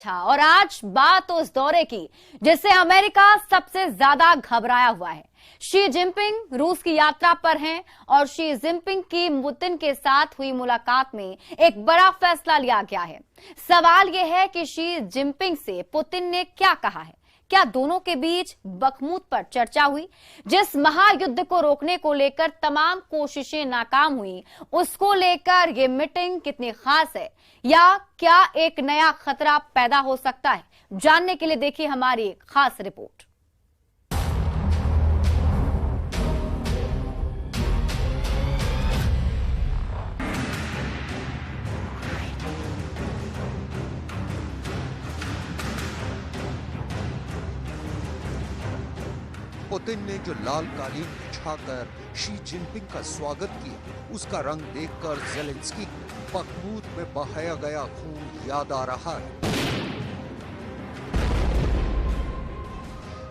था। और आज बात उस दौरे की जिससे अमेरिका सबसे ज्यादा घबराया हुआ है। शी जिनपिंग रूस की यात्रा पर हैं और शी जिनपिंग की पुतिन के साथ हुई मुलाकात में एक बड़ा फैसला लिया गया है। सवाल यह है कि शी जिनपिंग से पुतिन ने क्या कहा है। क्या दोनों के बीच बखमूत पर चर्चा हुई? जिस महायुद्ध को रोकने को लेकर तमाम कोशिशें नाकाम हुई, उसको लेकर यह मीटिंग कितनी खास है या क्या एक नया खतरा पैदा हो सकता है? जानने के लिए देखिए हमारी एक खास रिपोर्ट। पुतिन ने जो लाल कालीन बिछाकर शी जिनपिंग का स्वागत किया, उसका रंग देखकर ज़ेलेंस्की को बखमूत में बहाया गया खून याद आ रहा है।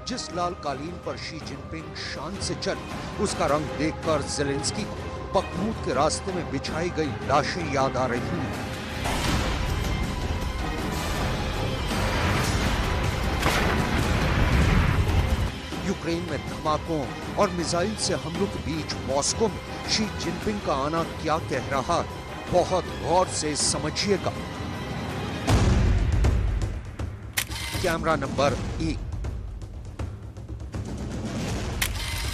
जिस लाल कालीन पर शी जिनपिंग शान से चली, उसका रंग देखकर ज़ेलेंस्की को बखमूत के रास्ते में बिछाई गई लाशें याद आ रही हैं। यूक्रेन में धमाकों और मिसाइल से हमलों के बीच मॉस्को में शी जिनपिंग का आना क्या कह रहा है, बहुत गौर से समझिएगा। Camera number 1,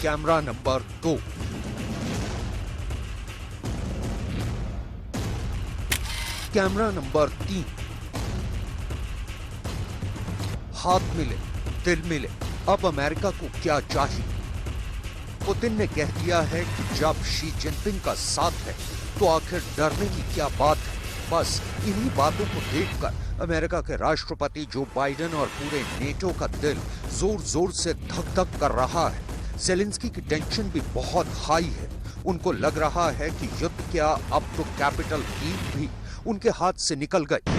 camera number 2, camera number 3। हाथ मिले, दिल मिले, अब अमेरिका को क्या चाहिए? पुतिन ने कह दिया है कि जब शी जिनपिंग का साथ है तो आखिर डरने की क्या बात है। बस इन्हीं बातों को देखकर अमेरिका के राष्ट्रपति जो बाइडेन और पूरे नेटो का दिल जोर जोर से धक धक कर रहा है। ज़ेलेंस्की की टेंशन भी बहुत हाई है। उनको लग रहा है कि युद्ध क्या, अब तो कैपिटल कीव भी उनके हाथ से निकल गई।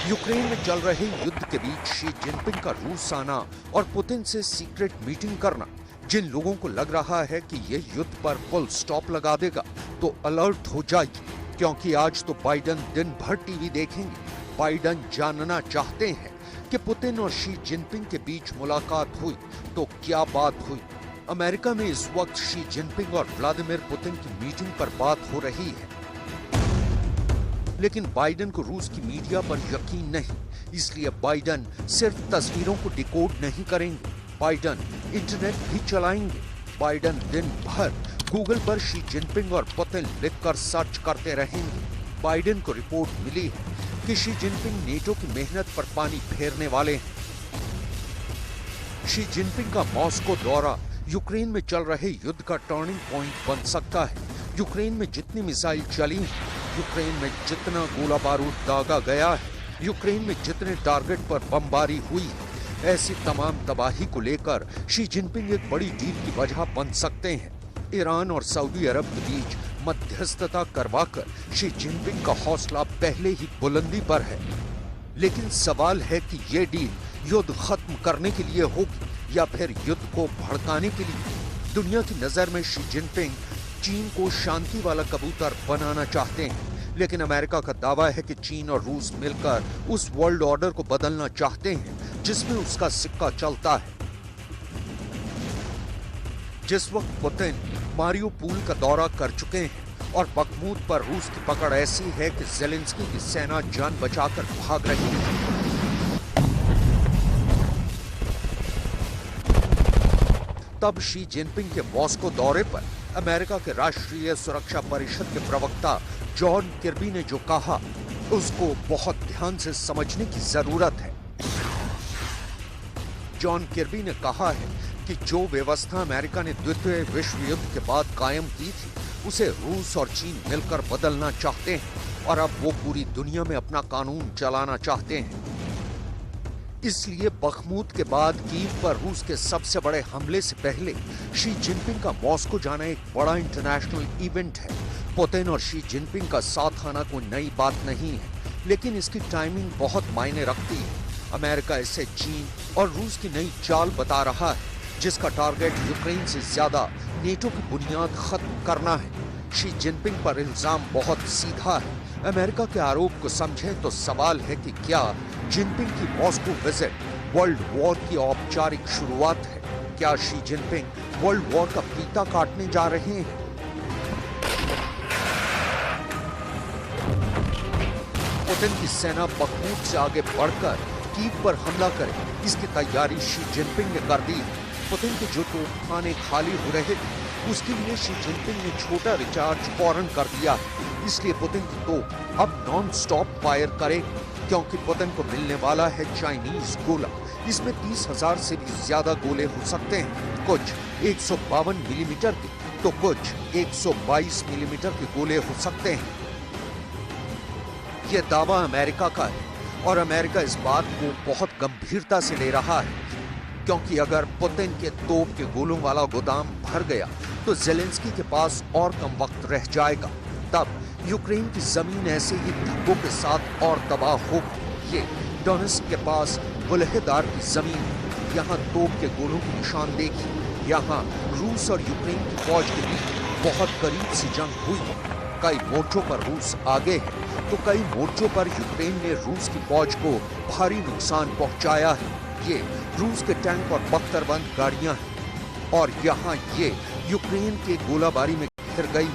यूक्रेन में चल रहे युद्ध के बीच शी जिनपिंग का रूस आना और पुतिन से सीक्रेट मीटिंग करना जिन लोगों को लग रहा है कि यह युद्ध पर फुल स्टॉप लगा देगा, तो अलर्ट हो जाइए, क्योंकि आज तो बाइडेन दिन भर टीवी देखेंगे। बाइडेन जानना चाहते हैं कि पुतिन और शी जिनपिंग के बीच मुलाकात हुई तो क्या बात हुई। अमेरिका में इस वक्त शी जिनपिंग और व्लादिमीर पुतिन की मीटिंग पर बात हो रही है, लेकिन बाइडेन को रूस की मीडिया पर यकीन नहीं, इसलिए बाइडेन सिर्फ तस्वीरों को डिकोड नहीं करेंगे, बाइडेन इंटरनेट भी चलाएंगे। बाइडेन दिन भर गूगल पर शी जिनपिंग और पुतिन लिखकर सर्च करते रहेंगे। बाइडेन को रिपोर्ट मिली है कि शी जिनपिंग नेटो की मेहनत पर पानी फेरने वाले हैं। शी जिनपिंग का मॉस्को दौरा यूक्रेन में चल रहे युद्ध का टर्निंग पॉइंट बन सकता है। यूक्रेन में जितनी मिसाइल चली हैं, यूक्रेन में जितना गोला बारूद दागा गया है, यूक्रेन में जितने टारगेट पर बमबारी हुई, ऐसी तमाम तबाही को लेकर शी जिनपिंग एक बड़ी डील की वजह बन सकते हैं। ईरान और सऊदी अरब के बीच मध्यस्थता करवाकर शी जिनपिंग का हौसला पहले ही बुलंदी पर है। लेकिन सवाल है कि ये डील युद्ध खत्म करने के लिए होगी या फिर युद्ध को भड़काने के लिए। दुनिया की नजर में शी जिनपिंग चीन को शांति वाला कबूतर बनाना चाहते हैं, लेकिन अमेरिका का दावा है कि चीन और रूस मिलकर उस वर्ल्ड ऑर्डर को बदलना चाहते हैं जिसमें उसका सिक्का चलता है। जिस वक्त पुतिन मारियोपोल का दौरा कर चुके हैं और बखमूत पर रूस की पकड़ ऐसी है कि ज़ेलेंस्की की सेना जान बचाकर भाग रही है, तब शी जिनपिंग के मॉस्को दौरे पर अमेरिका के राष्ट्रीय सुरक्षा परिषद के प्रवक्ता जॉन किर्बी ने जो कहा, उसको बहुत ध्यान से समझने की जरूरत है। जॉन किर्बी ने कहा है कि जो व्यवस्था अमेरिका ने द्वितीय विश्व युद्ध के बाद कायम की थी, उसे रूस और चीन मिलकर बदलना चाहते हैं और अब वो पूरी दुनिया में अपना कानून चलाना चाहते हैं। इसलिए बखमूत के बाद कीव पर रूस के सबसे बड़े हमले से पहले शी जिनपिंग का मॉस्को जाना एक बड़ा इंटरनेशनल इवेंट है। पुतिन और शी जिनपिंग का साथ आना कोई नई बात नहीं है, लेकिन इसकी टाइमिंग बहुत मायने रखती है। अमेरिका इसे चीन और रूस की नई चाल बता रहा है, जिसका टारगेट यूक्रेन से ज्यादा नेटो की बुनियाद खत्म करना है। शी जिनपिंग पर इल्जाम बहुत सीधा है। अमेरिका के आरोप को समझें तो सवाल है कि क्या जिनपिंग की मॉस्को विजिट वर्ल्ड वॉर की औपचारिक शुरुआत है? क्या शी जिनपिंग वर्ल्ड वॉर का फीता काटने जा रहे हैं? पुतिन की सेना बखमूत से आगे बढ़कर कीव पर हमला करे, इसकी तैयारी शी जिनपिंग ने कर दी। पुतिन के जो तोपखाने खाली हो रहे थे, उसके लिए शी जिनपिंग ने छोटा रिचार्ज फौरन कर दिया। इसलिए पुतिन की तोप अब नॉन स्टॉप फायर करेगी, क्योंकि पुतिन को मिलने वाला है चाइनीज गोला। इसमें 30,000 से भी ज्यादा गोले हो सकते हैं। कुछ 152 मिलीमीटर के तो कुछ 122 मिलीमीटर के गोले हो सकते हैं। यह दावा अमेरिका का है और अमेरिका इस बात को बहुत गंभीरता से ले रहा है, क्योंकि अगर पुतिन के तोप के गोलों वाला गोदाम भर गया तो जेलेंस्की के पास और कम वक्त रह जाएगा। तब यूक्रेन की जमीन ऐसे ही धब्बों के साथ और तबाह होगी। ये डोनेट्स्क के पास बुलहेदार की जमीन है। यहाँ तोप के गोलों की निशान देखिए। यहाँ रूस और यूक्रेन की फौज के बीच बहुत करीब से जंग हुई है। कई मोर्चों पर रूस आगे है तो कई मोर्चों पर यूक्रेन ने रूस की फौज को भारी नुकसान पहुंचाया है। ये रूस के टैंक और बख्तरबंद गाड़ियां हैं और यहाँ ये यूक्रेन के गोलाबारी में घिर गई।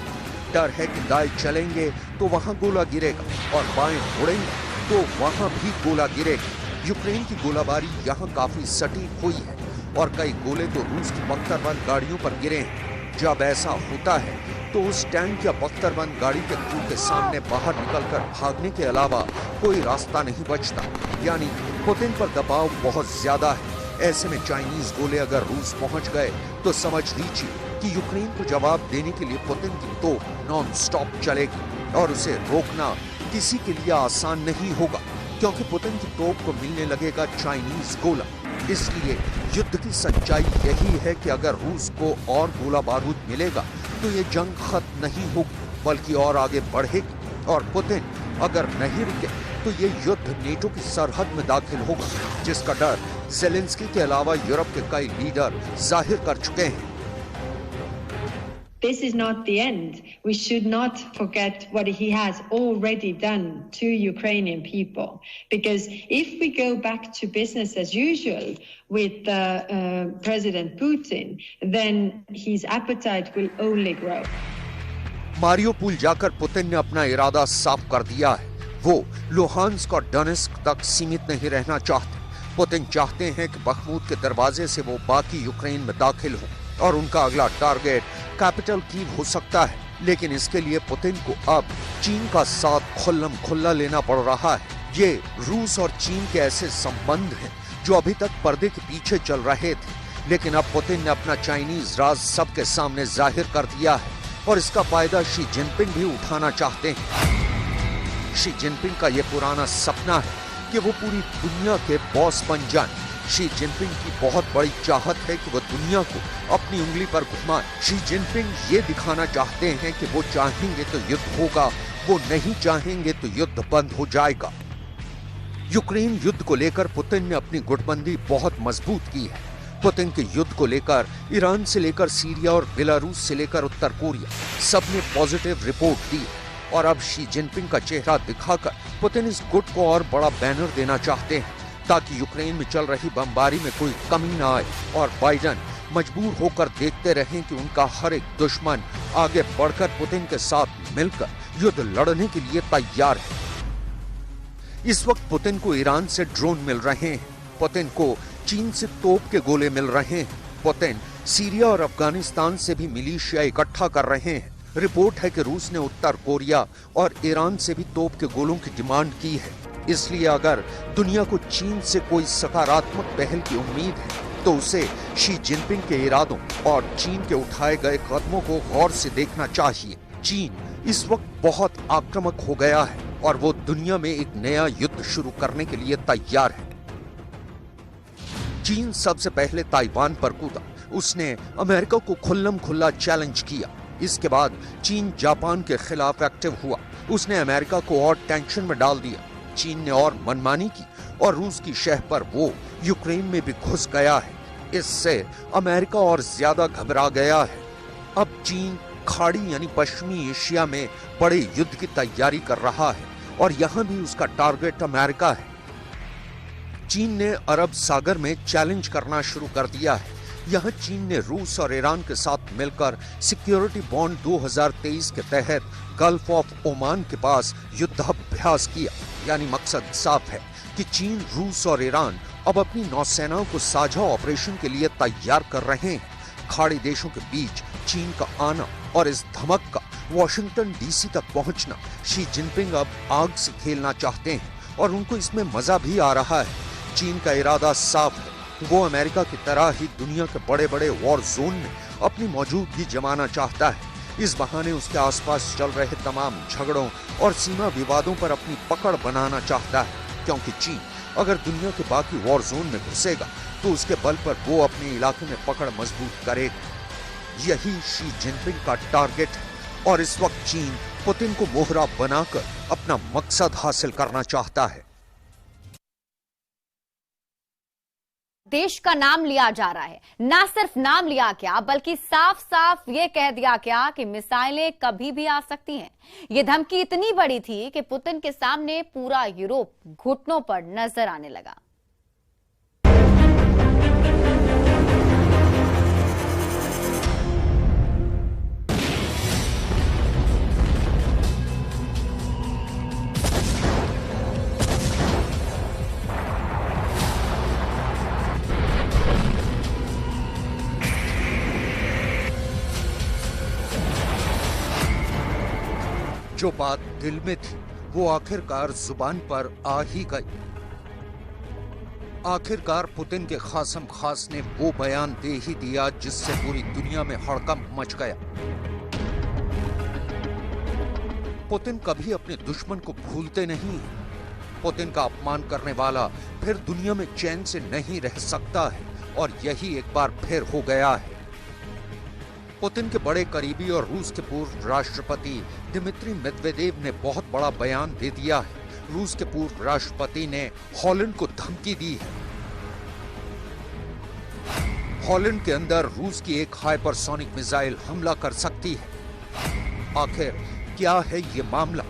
डर है कि दाएं चलेंगे तो वहां गोला गिरेगा और बाएं मुड़ेंगे तो वहां भी गोला गिरेगा। यूक्रेन की गोलाबारी यहाँ काफी सटीक हुई है और कई गोले तो रूस की बख्तरबंद गाड़ियों पर गिरे हैं। जब ऐसा होता है तो उस टैंक या बख्तरबंद गाड़ी के क्रू के सामने बाहर निकलकर भागने के अलावा कोई रास्ता नहीं बचता। यानी पुतिन पर दबाव बहुत ज्यादा है। ऐसे में चाइनीज गोले अगर रूस पहुंच गए तो समझ लीजिए कि यूक्रेन को जवाब देने के लिए पुतिन की तोप नॉन स्टॉप चलेगी और उसे रोकना किसी के लिए आसान नहीं होगा, क्योंकि पुतिन की तोप को मिलने लगेगा चाइनीज गोला। इसलिए युद्ध की सच्चाई यही है कि अगर रूस को और गोला बारूद मिलेगा तो ये जंग खत्म नहीं होगी बल्कि और आगे बढ़ेगी और पुतिन अगर नहीं रुके तो ये युद्ध नेटो की सरहद में दाखिल होगा, जिसका डर जेलेंस्की के अलावा यूरोप के कई लीडर जाहिर कर चुके हैं। This is not the end. We should not forget what he has already done to Ukrainian people. Because if we go back to business as usual with President Putin, then his appetite will only grow. Mariupol जाकर Putin ने अपना इरादा साफ कर दिया है। वो Luhansk और डोनेट्स्क तक सीमित नहीं रहना चाहते। पुतिन चाहते हैं कि बखमूत के दरवाजे से वो बाकी यूक्रेन में दाखिल हो और उनका अगला टारगेट कैपिटल कीव हो सकता है। लेकिन इसके लिए पुतिन को अब चीन का साथ खुल्लम खुल्ला लेना पड़ रहा है। ये रूस और चीन के ऐसे संबंध हैं जो अभी तक पर्दे के पीछे चल रहे थे, लेकिन अब पुतिन ने अपना चाइनीज राज सबके सामने जाहिर कर दिया है और इसका फायदा शी जिनपिंग भी उठाना चाहते हैं। शी जिनपिंग का ये पुराना सपना है कि वो पूरी दुनिया के बॉस बन जाएं। शी जिनपिंग की बहुत बड़ी चाहत है कि वो दुनिया को अपनी उंगली पर घुमाए। शी जिनपिंग ये दिखाना चाहते हैं कि वो चाहेंगे तो युद्ध होगा, वो नहीं चाहेंगे तो युद्ध बंद हो जाएगा। यूक्रेन युद्ध को लेकर पुतिन ने अपनी गुटबंदी बहुत मजबूत की है। पुतिन के युद्ध को लेकर ईरान से लेकर सीरिया और बेलारूस से लेकर उत्तर कोरिया सबने पॉजिटिव रिपोर्ट दी और अब शी जिनपिंग का चेहरा दिखाकर पुतिन इस गुट को और बड़ा बैनर देना चाहते हैं ताकि यूक्रेन में चल रही बमबारी में कोई कमी न आए और बाइडेन मजबूर होकर देखते रहें कि उनका हर एक दुश्मन आगे बढ़कर पुतिन के साथ मिलकर युद्ध लड़ने के लिए तैयार है। इस वक्त पुतिन को ईरान से ड्रोन मिल रहे हैं, पुतिन को चीन से तोप के गोले मिल रहे हैं, पुतिन सीरिया और अफगानिस्तान से भी मिलिशिया इकट्ठा कर रहे हैं। रिपोर्ट है कि रूस ने उत्तर कोरिया और ईरान से भी तोप के गोलों की डिमांड की है। इसलिए अगर दुनिया को चीन से कोई सकारात्मक पहल की उम्मीद है तो उसे शी जिनपिंग के इरादों और चीन के उठाए गए कदमों को गौर से देखना चाहिए। चीन इस वक्त बहुत आक्रामक हो गया है और वो दुनिया में एक नया युद्ध शुरू करने के लिए तैयार है। चीन सबसे पहले ताइवान पर कूदा, उसने अमेरिका को खुल्लम खुल्ला चैलेंज किया। इसके बाद चीन जापान के खिलाफ एक्टिव हुआ, उसने अमेरिका को और टेंशन में डाल दिया। चीन ने और मनमानी की और रूस की शह पर वो यूक्रेन में भी घुस गया है। इससे अमेरिका और ज्यादा घबरा गया है। अब चीन खाड़ी यानी पश्चिमी एशिया में बड़े युद्ध की तैयारी कर रहा है और यहां भी उसका टारगेट अमेरिका है। चीन ने अरब सागर में चैलेंज करना शुरू कर दिया है। यहां चीन ने रूस और ईरान के साथ मिलकर सिक्योरिटी बॉन्ड 2023 के तहत गल्फ ऑफ ओमान के पास युद्धाभ्यास किया। यानी मकसद साफ है कि चीन, रूस और ईरान अब अपनी नौसेनाओं को साझा ऑपरेशन के लिए तैयार कर रहे हैं। खाड़ी देशों के बीच चीन का आना और इस धमक का वॉशिंगटन डीसी तक पहुंचना, शी जिनपिंग अब आग से खेलना चाहते हैं और उनको इसमें मजा भी आ रहा है। चीन का इरादा साफ है, वो अमेरिका की तरह ही दुनिया के बड़े बड़े वॉर जोन में अपनी मौजूदगी जमाना चाहता है। इस बहाने उसके आसपास चल रहे तमाम झगड़ों और सीमा विवादों पर अपनी पकड़ बनाना चाहता है, क्योंकि चीन अगर दुनिया के बाकी वॉर जोन में घुसेगा तो उसके बल पर वो अपने इलाके में पकड़ मजबूत करेगा। यही शी जिनपिंग का टारगेट है और इस वक्त चीन पुतिन को मोहरा बनाकर अपना मकसद हासिल करना चाहता है। देश का नाम लिया जा रहा है। ना सिर्फ नाम लिया क्या, बल्कि साफ साफ ये कह दिया क्या कि मिसाइलें कभी भी आ सकती हैं। ये धमकी इतनी बड़ी थी कि पुतिन के सामने पूरा यूरोप घुटनों पर नजर आने लगा। जो बात दिल में थी वो आखिरकार जुबान पर आ ही गई। आखिरकार पुतिन के खासम खास ने वो बयान दे ही दिया जिससे पूरी दुनिया में हड़कंप मच गया। पुतिन कभी अपने दुश्मन को भूलते नहीं। पुतिन का अपमान करने वाला फिर दुनिया में चैन से नहीं रह सकता है और यही एक बार फिर हो गया है। पुतिन के बड़े करीबी और रूस के पूर्व राष्ट्रपति दिमित्री मेदवेदेव ने बहुत बड़ा बयान दे दिया है। रूस के पूर्व राष्ट्रपति ने हॉलैंड को धमकी दी है। हॉलैंड के अंदर रूस की एक हाइपरसोनिक मिसाइल हमला कर सकती है। आखिर क्या है ये मामला?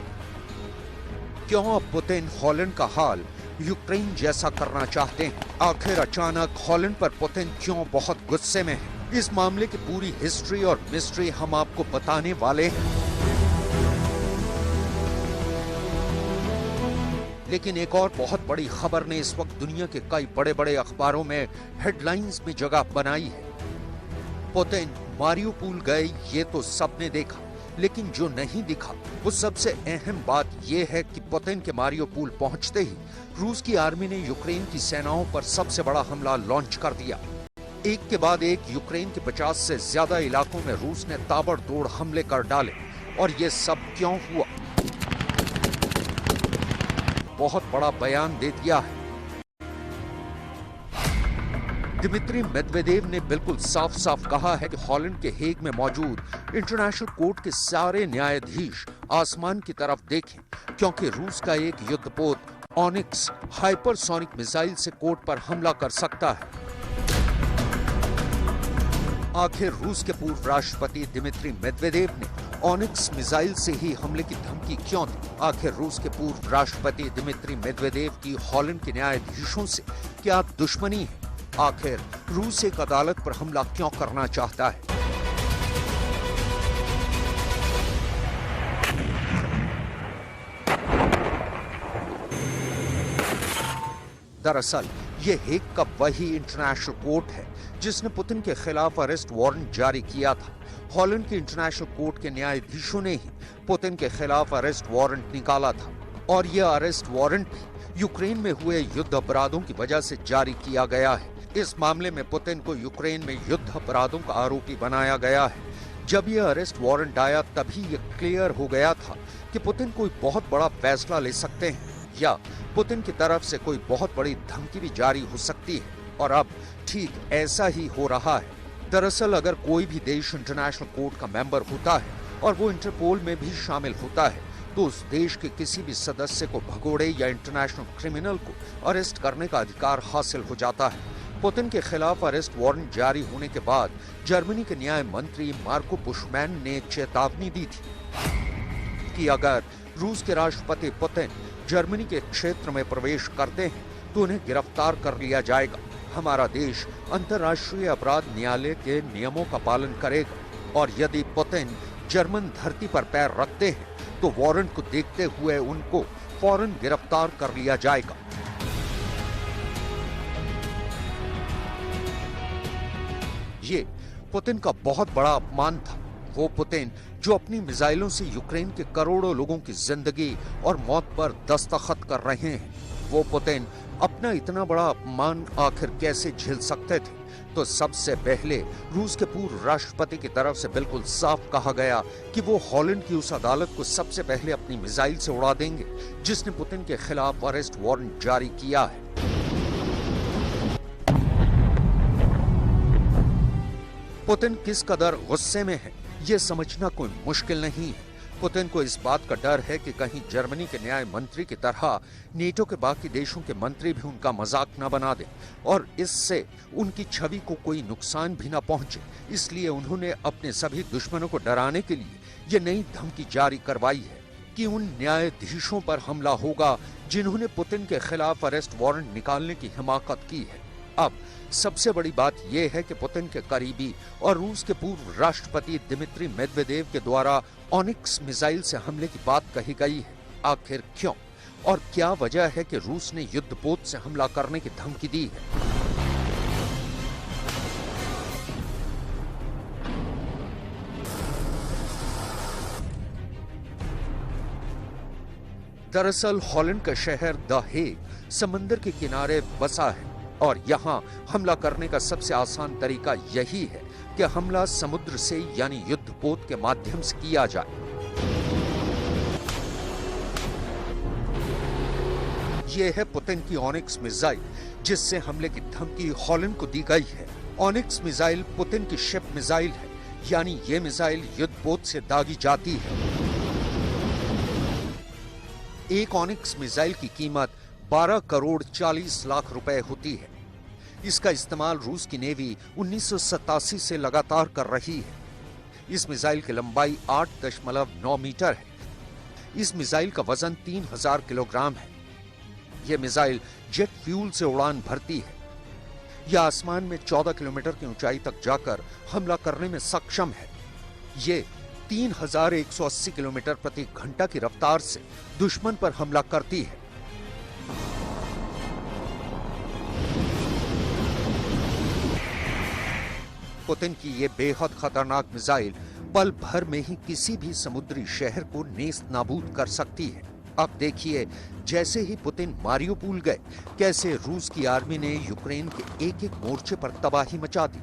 क्यों अब पुतिन हॉलैंड का हाल यूक्रेन जैसा करना चाहते हैं? आखिर अचानक हॉलैंड पर पुतिन क्यों बहुत गुस्से में है? इस मामले की पूरी हिस्ट्री और मिस्ट्री हम आपको बताने वाले हैं। लेकिन एक और बहुत बड़ी खबर ने इस वक्त दुनिया के कई बड़े बड़े अखबारों में हेडलाइंस में जगह बनाई है। पुतिन मारियुपोल गए ये तो सबने देखा, लेकिन जो नहीं दिखा वो सबसे अहम बात यह है कि पुतिन के मारियुपोल पहुंचते ही रूस की आर्मी ने यूक्रेन की सेनाओं पर सबसे बड़ा हमला लॉन्च कर दिया। एक के बाद एक यूक्रेन के 50 से ज्यादा इलाकों में रूस ने ताबड़तोड़ हमले कर डाले। और ये सब क्यों हुआ? बहुत बड़ा बयान दे दिया है। दिमित्री मेदवेदेव ने बिल्कुल साफ साफ कहा है कि हॉलैंड के हेग में मौजूद इंटरनेशनल कोर्ट के सारे न्यायाधीश आसमान की तरफ देखें, क्योंकि रूस का एक युद्धपोत ऑनिक्स हाइपरसोनिक मिसाइल से कोर्ट पर हमला कर सकता है। आखिर रूस के पूर्व राष्ट्रपति दिमित्री मेदवेदेव ने ऑनिक्स मिसाइल से ही हमले की धमकी क्यों दी? आखिर रूस के पूर्व राष्ट्रपति दिमित्री मेदवेदेव की हॉलैंड के न्यायाधीशों से क्या दुश्मनी है? आखिर रूस एक अदालत पर हमला क्यों करना चाहता है? दरअसल ये हेग का वही इंटरनेशनल कोर्ट है जिसने पुतिन के खिलाफ अरेस्ट वारंट जारी किया था। हॉलैंड के इंटरनेशनल कोर्ट के न्यायाधीशों ने ही पुतिन के खिलाफ अरेस्ट वारंट निकाला था और यह अरेस्ट वारंट भी यूक्रेन में हुए युद्ध अपराधों की वजह से जारी किया गया है। इस मामले में पुतिन को यूक्रेन में युद्ध अपराधों का आरोपी बनाया गया है। जब यह अरेस्ट वारंट आया तभी यह क्लियर हो गया था कि पुतिन कोई बहुत बड़ा फैसला ले सकते हैं या पुतिन की तरफ से कोई बहुत बड़ी धमकी भी जारी हो सकती है। और अब ठीक ऐसा ही हो रहा है। दरअसल अगर कोई भी देश इंटरनेशनल कोर्ट का मेंबर होता है और वो इंटरपोल में भी शामिल होता है तो उस देश के किसी भी सदस्य को भगोड़े या इंटरनेशनल क्रिमिनल को अरेस्ट करने का अधिकार हासिल हो जाता है। पुतिन के खिलाफ अरेस्ट वारंट जारी होने के बाद जर्मनी के न्याय मंत्री मार्को बुशमैन ने चेतावनी दी थी कि अगर रूस के राष्ट्रपति पुतिन जर्मनी के क्षेत्र में प्रवेश करते हैं तो उन्हें गिरफ्तार कर लिया जाएगा। हमारा देश अंतर्राष्ट्रीय अपराध न्यायालय के नियमों का पालन करेगा और यदि पुतिन जर्मन धरती पर पैर रखते हैं तो वारंट को देखते हुए उनको फौरन गिरफ्तार कर लिया जाएगा। ये पुतिन का बहुत बड़ा अपमान था। वो पुतिन जो अपनी मिसाइलों से यूक्रेन के करोड़ों लोगों की जिंदगी और मौत पर दस्तखत कर रहे हैं, वो पुतिन अपना इतना बड़ा अपमान आखिर कैसे झेल सकते थे? तो सबसे पहले रूस के पूर्व राष्ट्रपति की तरफ से बिल्कुल साफ कहा गया कि वो हॉलैंड की उस अदालत को सबसे पहले अपनी मिसाइल से उड़ा देंगे जिसने पुतिन के खिलाफ अरेस्ट वारंट जारी किया है। पुतिन किस कदर गुस्से में है ये समझना कोई मुश्किल नहीं है। पुतिन को इस बात का डर है कि कहीं जर्मनी के न्याय मंत्री की तरह नेटो के बाकी देशों के मंत्री भी उनका मजाक न बना दें और इससे उनकी छवि को कोई नुकसान भी न पहुंचे। इसलिए उन्होंने अपने सभी दुश्मनों को डराने के लिए ये नई धमकी जारी करवाई है कि उन न्यायाधीशों पर हमला होगा जिन्होंने पुतिन के खिलाफ अरेस्ट वारंट निकालने की हिमाकत की है। अब सबसे बड़ी बात यह है कि पुतिन के करीबी और रूस के पूर्व राष्ट्रपति दिमित्री मेदवेदेव के द्वारा ऑनिक्स मिसाइल से हमले की बात कही गई है। आखिर क्यों और क्या वजह है कि रूस ने युद्धपोत से हमला करने की धमकी दी है? दरअसल हॉलैंड का शहर द हेग समंदर के किनारे बसा है और यहाँ हमला करने का सबसे आसान तरीका यही है कि हमला समुद्र से यानी युद्धपोत के माध्यम से किया जाए। यह है पुतिन की ऑनिक्स मिसाइल जिससे हमले की धमकी हॉलैंड को दी गई है। ऑनिक्स मिसाइल पुतिन की शिप मिसाइल है, यानी ये मिसाइल युद्धपोत से दागी जाती है। एक ऑनिक्स मिसाइल की कीमत 12 करोड़ 40 लाख रुपए होती है। इसका इस्तेमाल रूस की नेवी 1987 से लगातार कर रही है। इस मिसाइल की लंबाई 8.9 मीटर है। इस मिसाइल का वजन 3000 किलोग्राम है। यह मिसाइल जेट फ्यूल से उड़ान भरती है। यह आसमान में 14 किलोमीटर की ऊंचाई तक जाकर हमला करने में सक्षम है। ये 3180 किलोमीटर प्रति घंटा की रफ्तार से दुश्मन पर हमला करती है। पुतिन की ये बेहद खतरनाक मिसाइल पल भर में ही किसी भी समुद्री शहर को नेस्त नाबूद कर सकती है। अब देखिए, जैसे ही पुतिन मारियोपोल गए, कैसे रूस की आर्मी ने यूक्रेन के एक एक मोर्चे पर तबाही मचा दी।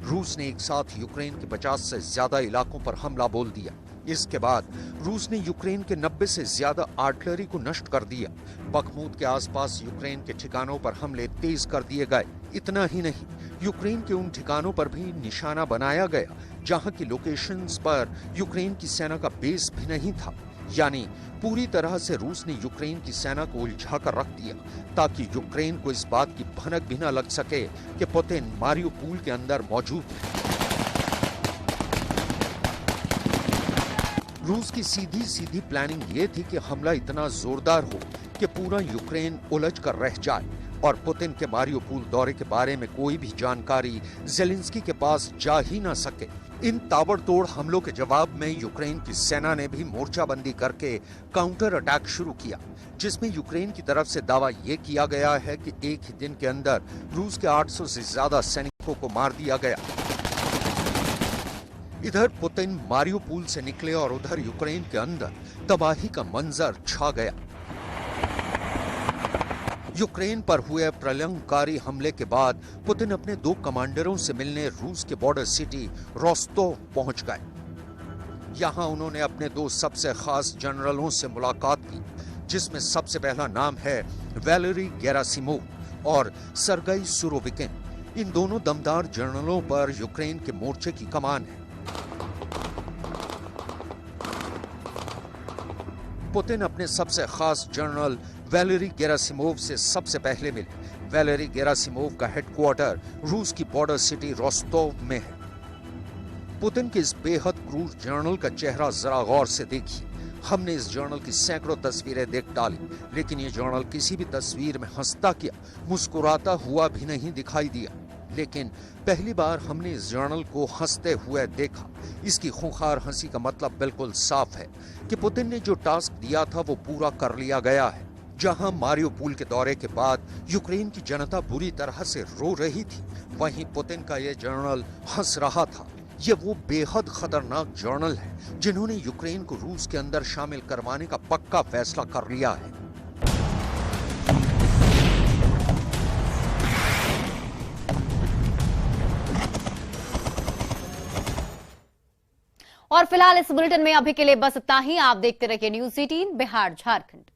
रूस ने एक साथ यूक्रेन के 50 से ज्यादा इलाकों पर हमला बोल दिया। इसके बाद रूस ने यूक्रेन के 90 से ज्यादा आर्टिलरी को नष्ट कर दिया। बखमूत के आसपास यूक्रेन के ठिकानों पर हमले तेज कर दिए गए। इतना ही नहीं, यूक्रेन के उन ठिकानों पर भी निशाना बनाया गया जहां की लोकेशंस पर यूक्रेन की सेना का बेस भी नहीं था। यानी पूरी तरह से रूस ने यूक्रेन की सेना को उलझा कर रख दिया ताकि यूक्रेन को इस बात की भनक भी न लग सके कि पुतिन मारियोपोल के अंदर मौजूद है। रूस की सीधी सीधी प्लानिंग ये थी कि हमला इतना जोरदार हो कि पूरा यूक्रेन उलझ कर रह जाए और पुतिन के मारियोपोल दौरे के बारे में कोई भी जानकारी ज़ेलेंस्की के पास जा ही ना सके। इन ताबड़तोड़ हमलों के जवाब में यूक्रेन की सेना ने भी मोर्चाबंदी करके काउंटर अटैक शुरू किया, जिसमें यूक्रेन की तरफ से दावा यह किया गया है कि एक ही दिन के अंदर रूस के 800 से ज्यादा सैनिकों को मार दिया गया। इधर पुतिन मारियोपोल से निकले और उधर यूक्रेन के अंदर तबाही का मंजर छा गया। यूक्रेन पर हुए प्रलंबकारी हमले के बाद पुतिन अपने 2 कमांडरों से मिलने रूस के बॉर्डर सिटी रोस्तोव पहुंच गए। यहां उन्होंने अपने 2 सबसे खास जनरलों से मुलाकात की, जिसमें सबसे पहला नाम है वैलेरी गेरासिमोव और सर्गेई सुरोविकिन। इन दोनों दमदार जनरलों पर यूक्रेन के मोर्चे की कमान है। पुतिन अपने सबसे खास जनरल वैलेरी गेरासिमोव से सबसे पहले मिले। वैलेरी गेरासिमोव का हेडक्वार्टर रूस की बॉर्डर सिटी रोस्टोव में है। पुतिन के इस बेहद क्रूर जर्नल का चेहरा जरा गौर से देखिए। हमने इस जर्नल की सैकड़ों तस्वीरें देख डाली, लेकिन ये जर्नल किसी भी तस्वीर में हंसता क्या, मुस्कुराता हुआ भी नहीं दिखाई दिया। लेकिन पहली बार हमने इस जर्नल को हंसते हुए देखा। इसकी खूंखार हंसी का मतलब बिल्कुल साफ है कि पुतिन ने जो टास्क दिया था वो पूरा कर लिया गया है। जहां मारियोपोल के दौरे के बाद यूक्रेन की जनता बुरी तरह से रो रही थी, वहीं पुतिन का यह जर्नल हंस रहा था। ये वो बेहद खतरनाक जर्नल है जिन्होंने यूक्रेन को रूस के अंदर शामिल करवाने का पक्का फैसला कर लिया है। और फिलहाल इस बुलेटिन में अभी के लिए बस इतना ही। आप देखते रहिए न्यूज़ 18 बिहार झारखंड।